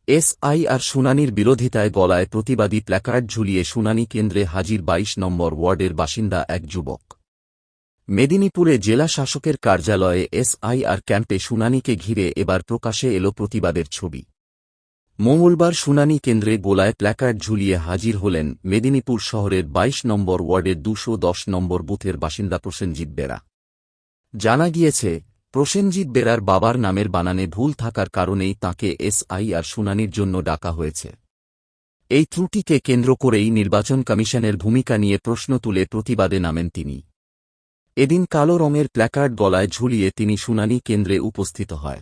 SIR শুনানির বিরোধিতায় গলায় প্রতিবাদী প্ল্যাকার্ড ঝুলিয়ে শুনানি কেন্দ্রে হাজির ২২ নম্বর ওয়ার্ডের বাসিন্দা এক যুবক। মেদিনীপুরে জেলা শাসকের কার্যালয়ে এসআইআর ক্যাম্পে শুনানিকে ঘিরে এবার প্রকাশে এল প্রতিবাদের ছবি। মঙ্গলবার শুনানি কেন্দ্রে গলায় প্ল্যাকার্ড ঝুলিয়ে হাজির হলেন মেদিনীপুর শহরের ২২ নম্বর ওয়ার্ডের ২১০ নম্বর বুথের বাসিন্দা প্রসেনজিৎ বেরা। জানা গিয়েছে, প্রসেনজিৎ বেরার বাবার নামের বানানে ভুল থাকার কারণেই তাঁকে এসআইআর শুনানির জন্য ডাকা হয়েছে। এই ত্রুটিকে কেন্দ্র করেই নির্বাচন কমিশনের ভূমিকা নিয়ে প্রশ্ন তুলে প্রতিবাদে নামেন তিনি। এদিন কালো রঙের প্ল্যাকার্ড গলায় ঝুলিয়ে তিনি শুনানি কেন্দ্রে উপস্থিত হয়।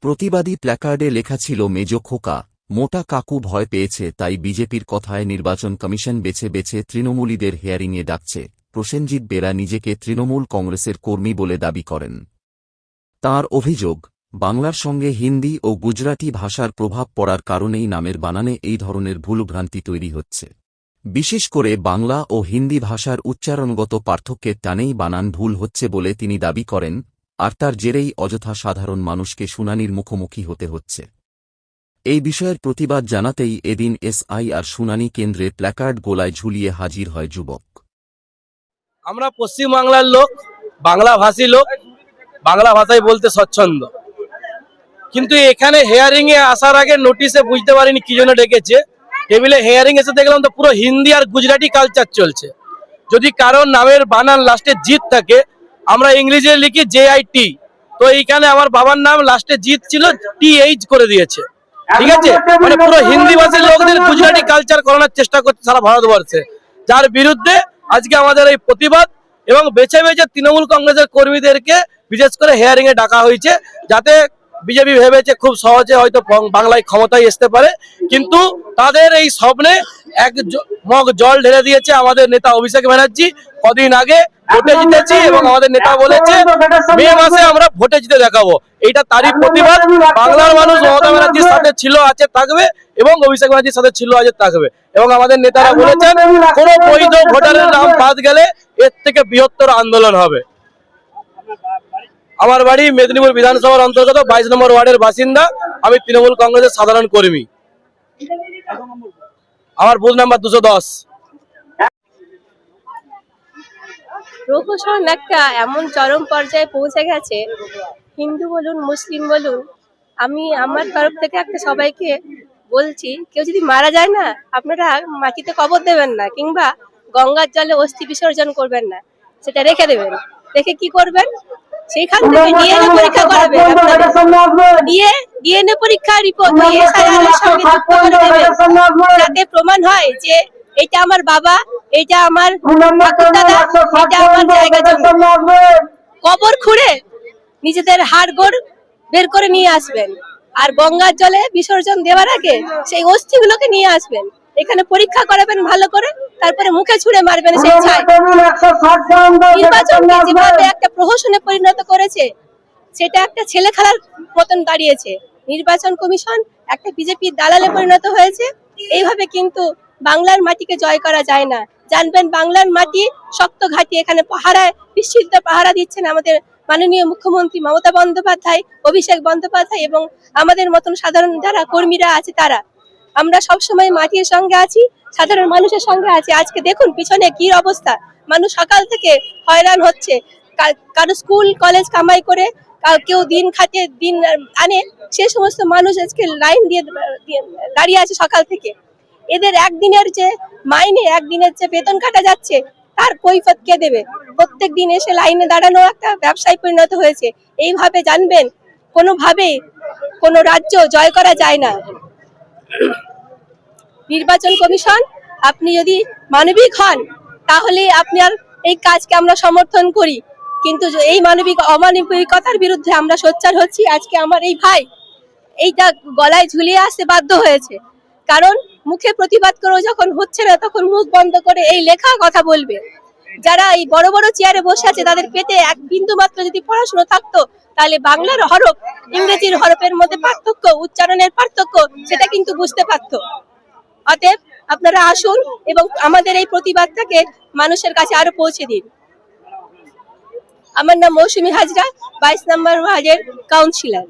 প্রতিবাদী প্ল্যাকার্ডে লেখা ছিল, মেজ খোকা, মোটা কাকু ভয় পেয়েছে, তাই বিজেপির কথায় নির্বাচন কমিশন বেছে বেছে তৃণমূলীদের হিয়ারিংয়ে ডাকছে। প্রসেনজিৎ বেরা নিজেকে তৃণমূল কংগ্রেসের কর্মী বলে দাবি করেন। তাঁর অভিযোগ, বাংলার সঙ্গে হিন্দি ও গুজরাটি ভাষার প্রভাব পড়ার কারণেই নামের বানানে এই ধরনের ভুলভ্রান্তি তৈরি হচ্ছে। বিশেষ করে বাংলা ও হিন্দি ভাষার উচ্চারণগত পার্থক্যের টানেই বানান ভুল হচ্ছে বলে তিনি দাবি করেন, আর তার জেরেই অযথা সাধারণ মানুষকে শুনানির মুখোমুখি হতে হচ্ছে। এই বিষয়ের প্রতিবাদ জানাতেই এদিন এসআইআর শুনানি কেন্দ্রে প্ল্যাকার্ড গলায় ঝুলিয়ে হাজির হয় যুবক। আমরা পশ্চিমবাংলার লোক, বাংলাভাষী লোক, বাংলা ভাষায় বলতে স্বচ্ছন্দ, কিন্তু এখানে হেয়ারিং এ আসার আগে নোটিশে বুঝতে পারিনি কি জন্য ডেকেছে। টেবিলে হেয়ারিং এসে দেখলাম তো পুরো হিন্দি আর গুজরাটি কালচার চলছে। যদি কারোর নামের বানান লাস্টে জিত থাকে, আমরা ইংরেজিতে লিখি JIT, তো এইখানে আমার বাবার নাম লাস্টে জিত ছিল, TH করে দিয়েছে। ঠিক আছে, মানে পুরো হিন্দি ভাষী লোকদের গুজরাটি কালচার করানোর চেষ্টা করছে সারা ভারতবর্ষে, যার বিরুদ্ধে আজকে আমাদের এই প্রতিবাদ। এবং বেছে বেছে তৃণমূল কংগ্রেসের কর্মীদেরকে বিশেষ করে হেয়ারিং এ ডাকা হয়েছে, যাতে বিজেপি ভেবেছে খুব সহজে হয়তো বাংলায় ক্ষমতায় আসতে পারে, কিন্তু তাদের এই স্বপ্নে এক মগ জল ঢেলে দিয়েছে আমাদের নেতা অভিষেক ব্যানার্জি। কদিন আগে ভোটে জিতেছি এবং আমাদের নেতা বলেছে মে মাসে আমরা ভোটে জিতে দেখাবো। এইটা তারই প্রতিবাদ। বাংলার মানুষ মমতা ব্যানার্জির সাথে ছিল, আছে, থাকবে, এবং অভিষেক ব্যানার্জির সাথে ছিল, আছে, থাকবে। এবং আমাদের নেতারা বলেছেন কোন বৈধ ভোটারের নাম বাদ গেলে এর থেকে বৃহত্তর আন্দোলন হবে। আমার বাড়ি মেদিনীপুর বিধানসভার অন্তর্গত 22 নম্বর ওয়ার্ডের বাসিন্দা। আমি তৃণমূল কংগ্রেসের সাধারণ কর্মী। আমার বুথ নাম্বার 210। প্রহসন একটা এমন চরম পর্যায়ে পৌঁছে গেছে, হিন্দু বলুন মুসলিম বলুন, আমি আমার তরফ থেকে একটা সবাইকে বলছি, কেউ যদি মারা যায় না, আপনারা মাটিতে কবর দেবেন না, কিংবা গঙ্গার জলে অস্থি বিসর্জন করবেন না, সেটা রেখে দেবেন। রেখে কি করবেন? সেইখান থেকে ডিএনএ পরীক্ষা করাবেন। ডিএনএ পরীক্ষার রিপোর্ট এসআইআর এর সঙ্গে যুক্ত করে দেবেন, যাতে প্রমাণ হয় যে এটা আমার বাবা, এটা আমার ঠাকুর দাদা, এটা আমার জায়গা জমি। কবর খুঁড়ে নিজেদের হাড়গোড় বের করে নিয়ে আসবেন, আর গঙ্গার জলে বিসর্জন দেওয়ার আগে সেই অস্থিগুলোকে নিয়ে আসবেন। এখানে পরীক্ষা করাবেন ভালো করে, তারপরে মুখে ছুঁড়ে মারবেন সেই ছাই। নির্বাচনকে যেভাবে একটা প্রহসনে পরিণত করেছে, সেটা একটা ছেলে খেলার মতন দাঁড়িয়েছে। নির্বাচন কমিশন একটা বিজেপির দালালে পরিণত হয়েছে। এইভাবে কিন্তু বাংলার মাটিকে জয় করা যায় না। জানবেন, বাংলার মাটি শক্ত ঘাঁটি। এখানে পাহারায় বিশ্বজিৎ পাহারা দিচ্ছেন আমাদের মাননীয় মুখ্যমন্ত্রী মমতা বন্দ্যোপাধ্যায়, অভিষেক বন্দ্যোপাধ্যায়, এবং আমাদের মতন সাধারণ যারা কর্মীরা আছে তারা। আমরা সবসময় মাটির সঙ্গে আছি, সাধারণ মানুষের সঙ্গে আছি। আজকে দেখুন পিছনে কি অবস্থা, মানুষ সকাল থেকে হয়রান হচ্ছে। কারো স্কুল কলেজ কামাই করে, কেউ দিন খাটে দিন আনে, সে সমস্ত মানুষ আজকে লাইন দিয়ে দাঁড়িয়ে আছে সকাল থেকে। এদের একদিনের যে মাইনে, একদিনের যে বেতন কাটা যাচ্ছে, তার কৈফিয়ত কে দেবে? প্রত্যেক দিন এসে লাইনে দাঁড়ানো একটা ব্যবসায় পরিণত হয়েছে। এইভাবে জানবেন, কোনোভাবেই কোনো রাজ্য জয় করা যায় না। নির্বাচন কমিশন, আপনি যদি মানবিক হন, তাহলে আপনার এই কাজকে আমরা সমর্থন করি, কিন্তু এই অমানবিকতার বিরুদ্ধে আমরা সোচ্চার হচ্ছি। আজকে আমার এই ভাই এইটা গলায় ঝুলিয়ে আসতে বাধ্য হয়েছে, কারণ মুখে প্রতিবাদ করেও যখন হচ্ছে না, তখন মুখ বন্ধ করে এই লেখা কথা বলবে। যারা এই বড় বড় চেয়ারে বসে আছে, তাদের পেটে এক বিন্দু মাত্র যদি পড়াশোনা থাকতো, তাহলে বাংলার হরফ ইংরেজির হরফের মধ্যে পার্থক্য, উচ্চারণের পার্থক্য, সেটা কিন্তু বুঝতে পারতো। অতএব আপনারা আসুন এবং আমাদের এই প্রতিবাদটাকে মানুষের কাছে আরো পৌঁছে দিন। আমার নাম মৌসুমী হাজরা, 22 নম্বর ওয়ার্ডের কাউন্সিলর।